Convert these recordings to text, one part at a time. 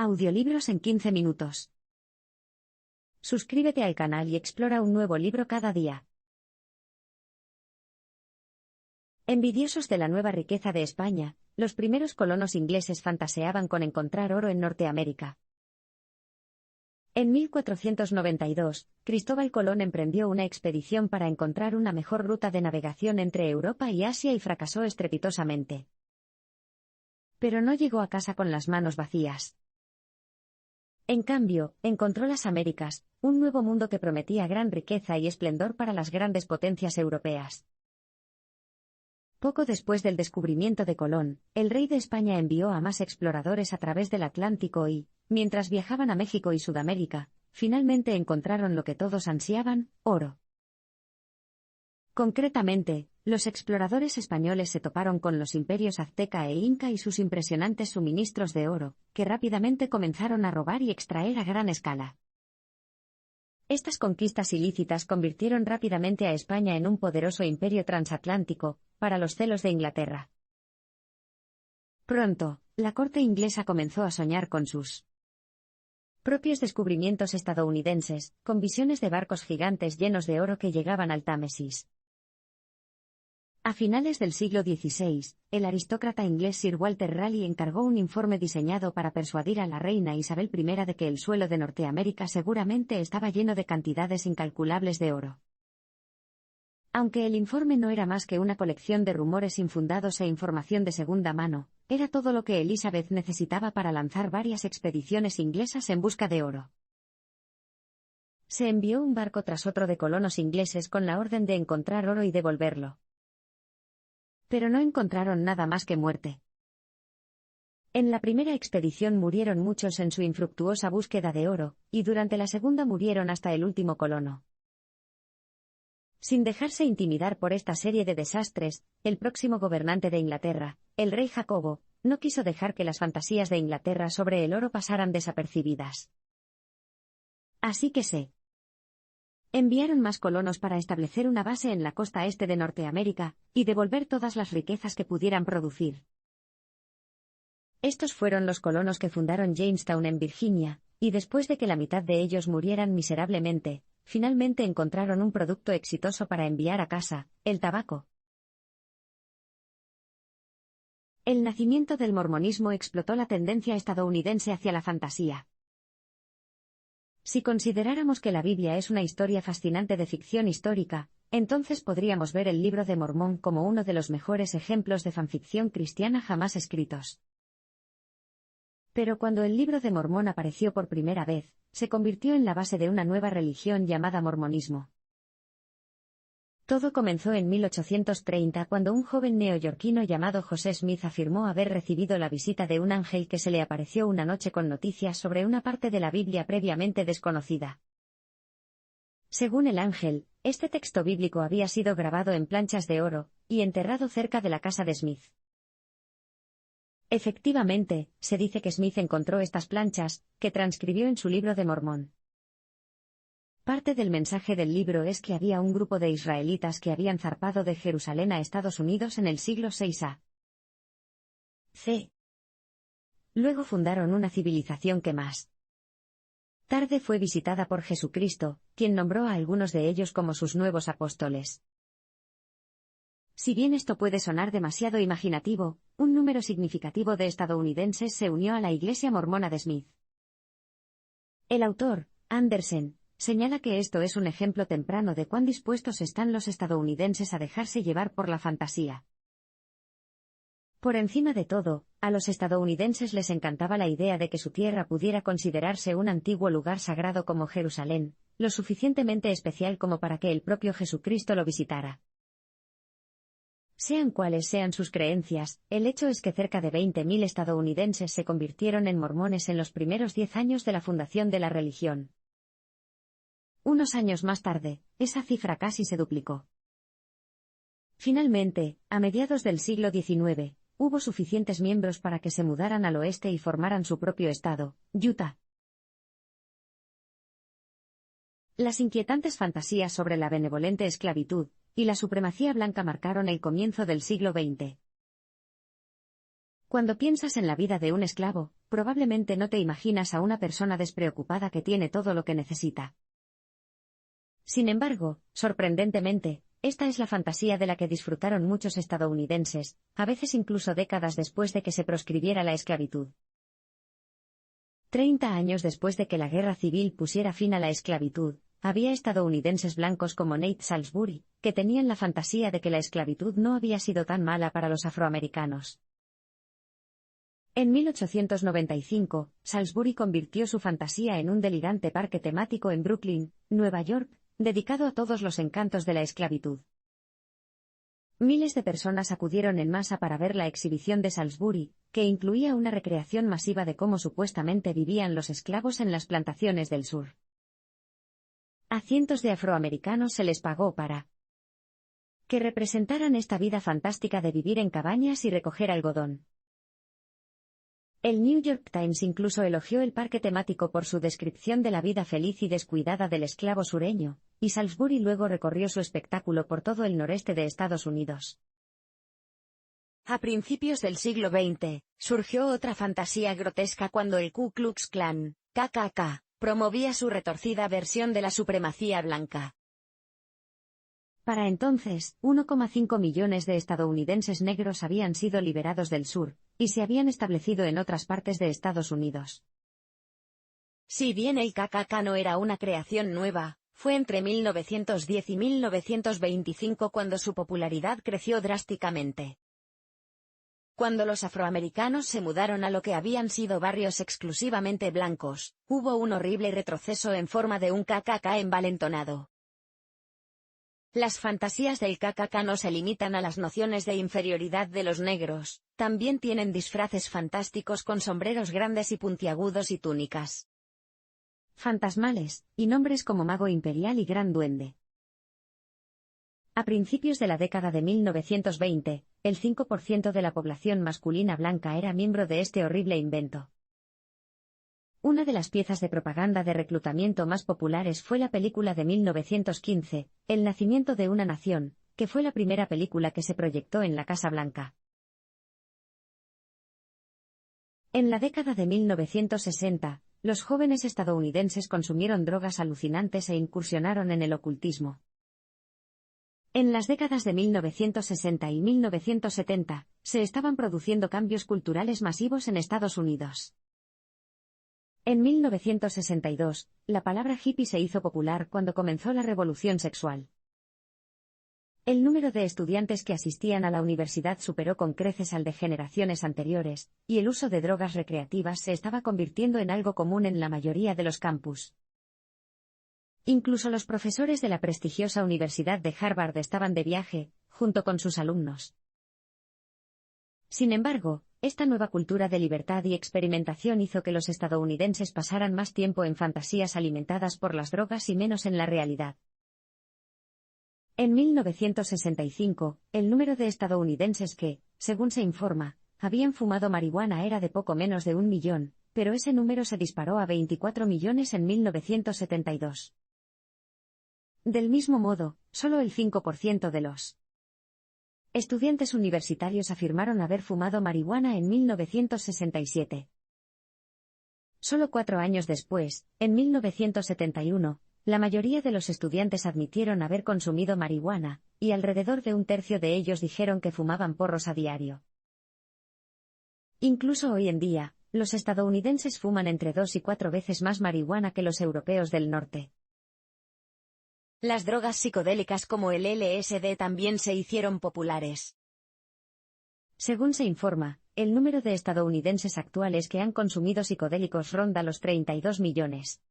Audiolibros en 15 minutos. Suscríbete al canal y explora un nuevo libro cada día. Envidiosos de la nueva riqueza de España, los primeros colonos ingleses fantaseaban con encontrar oro en Norteamérica. En 1492, Cristóbal Colón emprendió una expedición para encontrar una mejor ruta de navegación entre Europa y Asia y fracasó estrepitosamente. Pero no llegó a casa con las manos vacías. En cambio, encontró las Américas, un nuevo mundo que prometía gran riqueza y esplendor para las grandes potencias europeas. Poco después del descubrimiento de Colón, el rey de España envió a más exploradores a través del Atlántico y, mientras viajaban a México y Sudamérica, finalmente encontraron lo que todos ansiaban: oro. Concretamente, los exploradores españoles se toparon con los imperios azteca e inca y sus impresionantes suministros de oro, que rápidamente comenzaron a robar y extraer a gran escala. Estas conquistas ilícitas convirtieron rápidamente a España en un poderoso imperio transatlántico, para los celos de Inglaterra. Pronto, la corte inglesa comenzó a soñar con sus propios descubrimientos estadounidenses, con visiones de barcos gigantes llenos de oro que llegaban al Támesis. A finales del siglo XVI, el aristócrata inglés Sir Walter Raleigh encargó un informe diseñado para persuadir a la reina Isabel I de que el suelo de Norteamérica seguramente estaba lleno de cantidades incalculables de oro. Aunque el informe no era más que una colección de rumores infundados e información de segunda mano, era todo lo que Elizabeth necesitaba para lanzar varias expediciones inglesas en busca de oro. Se envió un barco tras otro de colonos ingleses con la orden de encontrar oro y devolverlo. Pero no encontraron nada más que muerte. En la primera expedición murieron muchos en su infructuosa búsqueda de oro, y durante la segunda murieron hasta el último colono. Sin dejarse intimidar por esta serie de desastres, el próximo gobernante de Inglaterra, el rey Jacobo, no quiso dejar que las fantasías de Inglaterra sobre el oro pasaran desapercibidas. Así que se enviaron más colonos para establecer una base en la costa este de Norteamérica, y devolver todas las riquezas que pudieran producir. Estos fueron los colonos que fundaron Jamestown en Virginia, y después de que la mitad de ellos murieran miserablemente, finalmente encontraron un producto exitoso para enviar a casa: el tabaco. El nacimiento del mormonismo explotó la tendencia estadounidense hacia la fantasía. Si consideráramos que la Biblia es una historia fascinante de ficción histórica, entonces podríamos ver el Libro de Mormón como uno de los mejores ejemplos de fanficción cristiana jamás escritos. Pero cuando el Libro de Mormón apareció por primera vez, se convirtió en la base de una nueva religión llamada mormonismo. Todo comenzó en 1830 cuando un joven neoyorquino llamado José Smith afirmó haber recibido la visita de un ángel que se le apareció una noche con noticias sobre una parte de la Biblia previamente desconocida. Según el ángel, este texto bíblico había sido grabado en planchas de oro, y enterrado cerca de la casa de Smith. Efectivamente, se dice que Smith encontró estas planchas, que transcribió en su Libro de Mormón. Parte del mensaje del libro es que había un grupo de israelitas que habían zarpado de Jerusalén a Estados Unidos en el siglo VI a.C. Luego fundaron una civilización que más tarde fue visitada por Jesucristo, quien nombró a algunos de ellos como sus nuevos apóstoles. Si bien esto puede sonar demasiado imaginativo, un número significativo de estadounidenses se unió a la Iglesia mormona de Smith. El autor, Andersen, señala que esto es un ejemplo temprano de cuán dispuestos están los estadounidenses a dejarse llevar por la fantasía. Por encima de todo, a los estadounidenses les encantaba la idea de que su tierra pudiera considerarse un antiguo lugar sagrado como Jerusalén, lo suficientemente especial como para que el propio Jesucristo lo visitara. Sean cuales sean sus creencias, el hecho es que cerca de 20.000 estadounidenses se convirtieron en mormones en los primeros 10 años de la fundación de la religión. Unos años más tarde, esa cifra casi se duplicó. Finalmente, a mediados del siglo XIX, hubo suficientes miembros para que se mudaran al oeste y formaran su propio estado, Utah. Las inquietantes fantasías sobre la benevolente esclavitud y la supremacía blanca marcaron el comienzo del siglo XX. Cuando piensas en la vida de un esclavo, probablemente no te imaginas a una persona despreocupada que tiene todo lo que necesita. Sin embargo, sorprendentemente, esta es la fantasía de la que disfrutaron muchos estadounidenses, a veces incluso décadas después de que se proscribiera la esclavitud. 30 años después de que la guerra civil pusiera fin a la esclavitud, había estadounidenses blancos como Nate Salisbury, que tenían la fantasía de que la esclavitud no había sido tan mala para los afroamericanos. En 1895, Salisbury convirtió su fantasía en un delirante parque temático en Brooklyn, Nueva York, dedicado a todos los encantos de la esclavitud. Miles de personas acudieron en masa para ver la exhibición de Salisbury, que incluía una recreación masiva de cómo supuestamente vivían los esclavos en las plantaciones del sur. A cientos de afroamericanos se les pagó para que representaran esta vida fantástica de vivir en cabañas y recoger algodón. El New York Times incluso elogió el parque temático por su descripción de la vida feliz y descuidada del esclavo sureño, y Salisbury luego recorrió su espectáculo por todo el noreste de Estados Unidos. A principios del siglo XX, surgió otra fantasía grotesca cuando el Ku Klux Klan, KKK, promovía su retorcida versión de la supremacía blanca. Para entonces, 1,5 millones de estadounidenses negros habían sido liberados del sur, y se habían establecido en otras partes de Estados Unidos. Si bien el KKK no era una creación nueva, fue entre 1910 y 1925 cuando su popularidad creció drásticamente. Cuando los afroamericanos se mudaron a lo que habían sido barrios exclusivamente blancos, hubo un horrible retroceso en forma de un KKK envalentonado. Las fantasías del KKK no se limitan a las nociones de inferioridad de los negros, también tienen disfraces fantásticos con sombreros grandes y puntiagudos y túnicas fantasmales, y nombres como Mago Imperial y Gran Duende. A principios de la década de 1920, el 5% de la población masculina blanca era miembro de este horrible invento. Una de las piezas de propaganda de reclutamiento más populares fue la película de 1915, El nacimiento de una nación, que fue la primera película que se proyectó en la Casa Blanca. En la década de 1960, los jóvenes estadounidenses consumieron drogas alucinantes e incursionaron en el ocultismo. En las décadas de 1960 y 1970, se estaban produciendo cambios culturales masivos en Estados Unidos. En 1962, la palabra hippie se hizo popular cuando comenzó la revolución sexual. El número de estudiantes que asistían a la universidad superó con creces al de generaciones anteriores, y el uso de drogas recreativas se estaba convirtiendo en algo común en la mayoría de los campus. Incluso los profesores de la prestigiosa Universidad de Harvard estaban de viaje, junto con sus alumnos. Sin embargo, esta nueva cultura de libertad y experimentación hizo que los estadounidenses pasaran más tiempo en fantasías alimentadas por las drogas y menos en la realidad. En 1965, el número de estadounidenses que, según se informa, habían fumado marihuana era de poco menos de 1 millón, pero ese número se disparó a 24 millones en 1972. Del mismo modo, solo el 5% de los estudiantes universitarios afirmaron haber fumado marihuana en 1967. Solo 4 años después, en 1971, la mayoría de los estudiantes admitieron haber consumido marihuana, y alrededor de 1/3 de ellos dijeron que fumaban porros a diario. Incluso hoy en día, los estadounidenses fuman entre 2 y 4 veces más marihuana que los europeos del norte. Las drogas psicodélicas como el LSD también se hicieron populares. Según se informa, el número de estadounidenses actuales que han consumido psicodélicos ronda los 32 millones.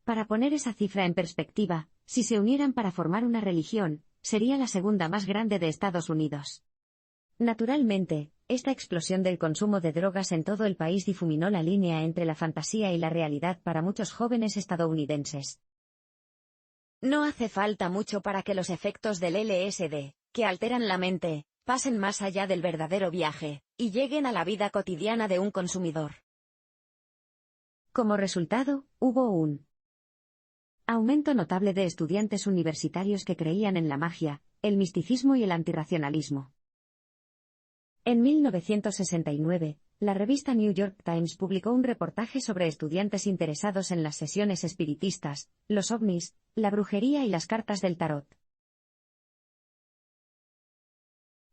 Para poner esa cifra en perspectiva, si se unieran para formar una religión, sería la segunda más grande de Estados Unidos. Naturalmente, esta explosión del consumo de drogas en todo el país difuminó la línea entre la fantasía y la realidad para muchos jóvenes estadounidenses. No hace falta mucho para que los efectos del LSD, que alteran la mente, pasen más allá del verdadero viaje, y lleguen a la vida cotidiana de un consumidor. Como resultado, hubo un aumento notable de estudiantes universitarios que creían en la magia, el misticismo y el antirracionalismo. En 1969, la revista New York Times publicó un reportaje sobre estudiantes interesados en las sesiones espiritistas, los ovnis, la brujería y las cartas del tarot.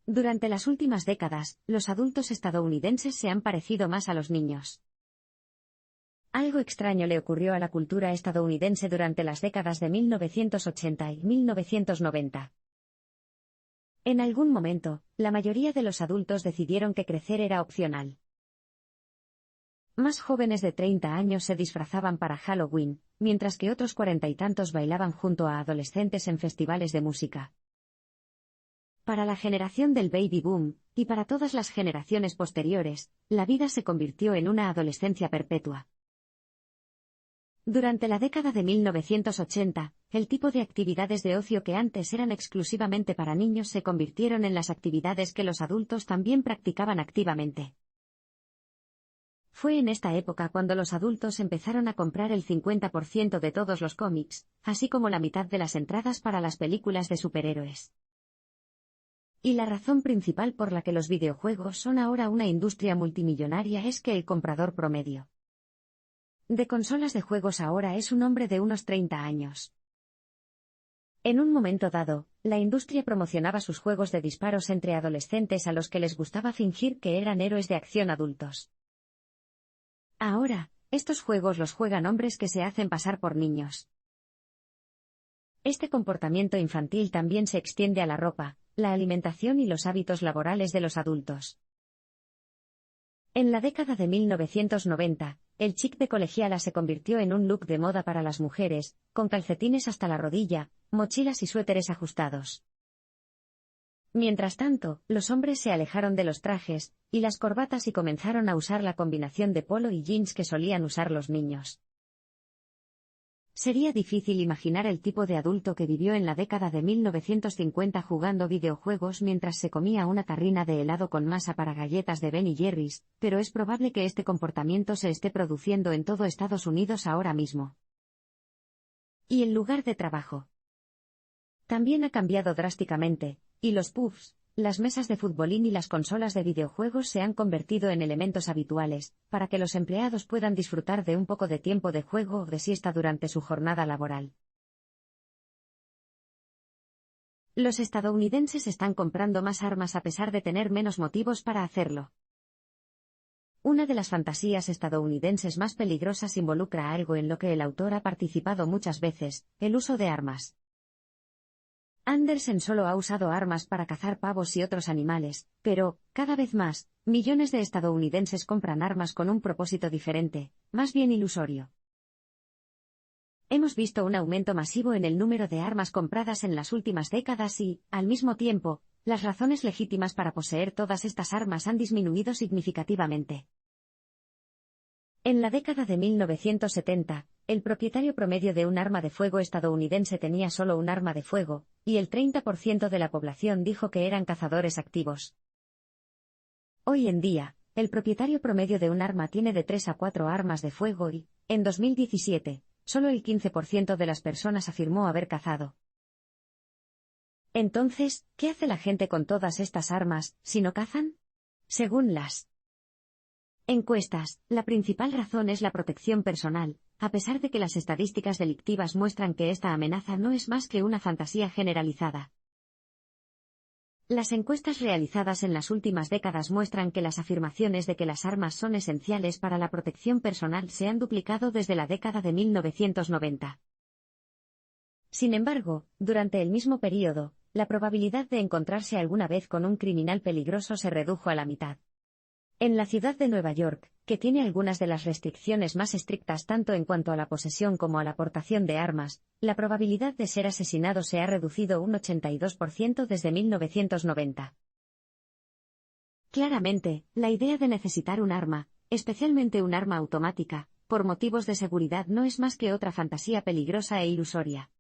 Durante las últimas décadas, los adultos estadounidenses se han parecido más a los niños. Algo extraño le ocurrió a la cultura estadounidense durante las décadas de 1980 y 1990. En algún momento, la mayoría de los adultos decidieron que crecer era opcional. Más jóvenes de 30 años se disfrazaban para Halloween, mientras que otros 40 y tantos bailaban junto a adolescentes en festivales de música. Para la generación del baby boom, y para todas las generaciones posteriores, la vida se convirtió en una adolescencia perpetua. Durante la década de 1980, el tipo de actividades de ocio que antes eran exclusivamente para niños se convirtieron en las actividades que los adultos también practicaban activamente. Fue en esta época cuando los adultos empezaron a comprar el 50% de todos los cómics, así como la mitad de las entradas para las películas de superhéroes. Y la razón principal por la que los videojuegos son ahora una industria multimillonaria es que el comprador promedio de consolas de juegos ahora es un hombre de unos 30 años. En un momento dado, la industria promocionaba sus juegos de disparos entre adolescentes a los que les gustaba fingir que eran héroes de acción adultos. Ahora, estos juegos los juegan hombres que se hacen pasar por niños. Este comportamiento infantil también se extiende a la ropa, la alimentación y los hábitos laborales de los adultos. En la década de 1990, el chic de colegiala se convirtió en un look de moda para las mujeres, con calcetines hasta la rodilla, mochilas y suéteres ajustados. Mientras tanto, los hombres se alejaron de los trajes y las corbatas y comenzaron a usar la combinación de polo y jeans que solían usar los niños. Sería difícil imaginar el tipo de adulto que vivió en la década de 1950 jugando videojuegos mientras se comía una tarrina de helado con masa para galletas de Ben & Jerry's, pero es probable que este comportamiento se esté produciendo en todo Estados Unidos ahora mismo. Y el lugar de trabajo también ha cambiado drásticamente, y los pubs, las mesas de futbolín y las consolas de videojuegos se han convertido en elementos habituales, para que los empleados puedan disfrutar de un poco de tiempo de juego o de siesta durante su jornada laboral. Los estadounidenses están comprando más armas a pesar de tener menos motivos para hacerlo. Una de las fantasías estadounidenses más peligrosas involucra algo en lo que el autor ha participado muchas veces, el uso de armas. Andersen solo ha usado armas para cazar pavos y otros animales, pero, cada vez más, millones de estadounidenses compran armas con un propósito diferente, más bien ilusorio. Hemos visto un aumento masivo en el número de armas compradas en las últimas décadas y, al mismo tiempo, las razones legítimas para poseer todas estas armas han disminuido significativamente. En la década de 1970, el propietario promedio de un arma de fuego estadounidense tenía solo un arma de fuego, y el 30% de la población dijo que eran cazadores activos. Hoy en día, el propietario promedio de un arma tiene de 3 a 4 armas de fuego y, en 2017, solo el 15% de las personas afirmó haber cazado. Entonces, ¿qué hace la gente con todas estas armas, si no cazan? Según las encuestas, la principal razón es la protección personal, a pesar de que las estadísticas delictivas muestran que esta amenaza no es más que una fantasía generalizada. Las encuestas realizadas en las últimas décadas muestran que las afirmaciones de que las armas son esenciales para la protección personal se han duplicado desde la década de 1990. Sin embargo, durante el mismo período, la probabilidad de encontrarse alguna vez con un criminal peligroso se redujo a la mitad. En la ciudad de Nueva York, que tiene algunas de las restricciones más estrictas tanto en cuanto a la posesión como a la portación de armas, la probabilidad de ser asesinado se ha reducido un 82% desde 1990. Claramente, la idea de necesitar un arma, especialmente un arma automática, por motivos de seguridad no es más que otra fantasía peligrosa e ilusoria.